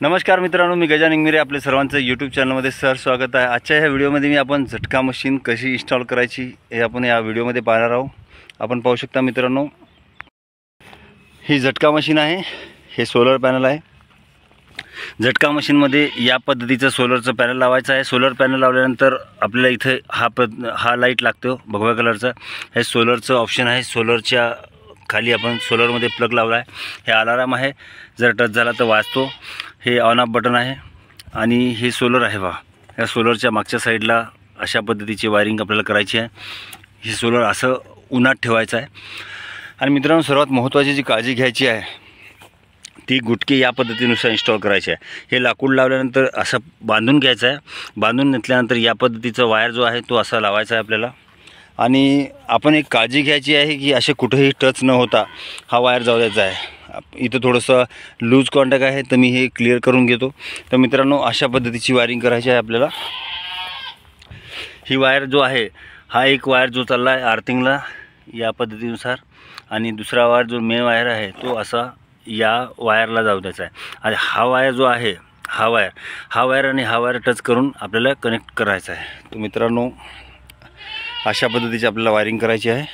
नमस्कार मित्रांनो, मी गजानन इंगमिरे आपले सर्वांचं यूट्यूब चॅनलमध्ये स्वागत आहे। आजच्या ह्या व्हिडिओमध्ये मी आपण झटका मशीन कशी इन्स्टॉल करायची हे आपण या व्हिडिओमध्ये पाहणार आहोत। आपण पाहू शकता मित्रांनो, ही झटका मशीन आहे, हे सोलर पॅनल आहे। झटका मशीनमध्ये या पद्धतीचं सोलरचं पॅनल लावायचं आहे। सोलर पॅनल लावल्यानंतर आपल्याला इथे हा लाईट लागतो भगव्या कलरचा। हे सोलरचं ऑप्शन आहे। सोलरच्या खाली आपण सोलरमध्ये प्लग लावला आहे। हे अलार्म आहे, जर टच झाला तर वाजतो। हे ऑन ऑफ बटन आहे आणि हे सोलर आहे बा। या सोलरच्या मागच्या साईडला अशा पद्धतीची वायरिंग आपल्याला करायची आहे। हे सोलर असं उन्हात ठेवायचं आहे। आणि मित्रांनो, सर्वात महत्त्वाची जी काळजी घ्यायची आहे ती गुटके या पद्धतीनुसार इन्स्टॉल करायचे आहे। हे लाकूड लावल्यानंतर असं बांधून घ्यायचं आहे। बांधून घेतल्यानंतर या पद्धतीचा वायर जो आहे तो असा लावायचा आहे आपल्याला। आणि आपण एक काळजी घ्यायची आहे की असे कुठेही टच न होता हा वायर जाऊ द्यायचा आहे। इथं थोडंसं लूज कॉन्टॅक्ट आहे, तर मी हे क्लिअर करून घेतो। तर मित्रांनो, अशा पद्धतीची वायरिंग करायची आहे आपल्याला। ही वायर जो आहे, हा एक वायर जो चालला आहे अर्थिंगला या पद्धतीनुसार, आणि दुसरा वायर जो मेन वायर आहे तो असा या वायरला जाऊ द्यायचा आहे। आणि हा वायर जो आहे, हा वायर आणि हा वायर टच करून आपल्याला कनेक्ट करायचा आहे। तर मित्रांनो, अशा पद्धतीची आपल्याला वायरिंग करायची आहे।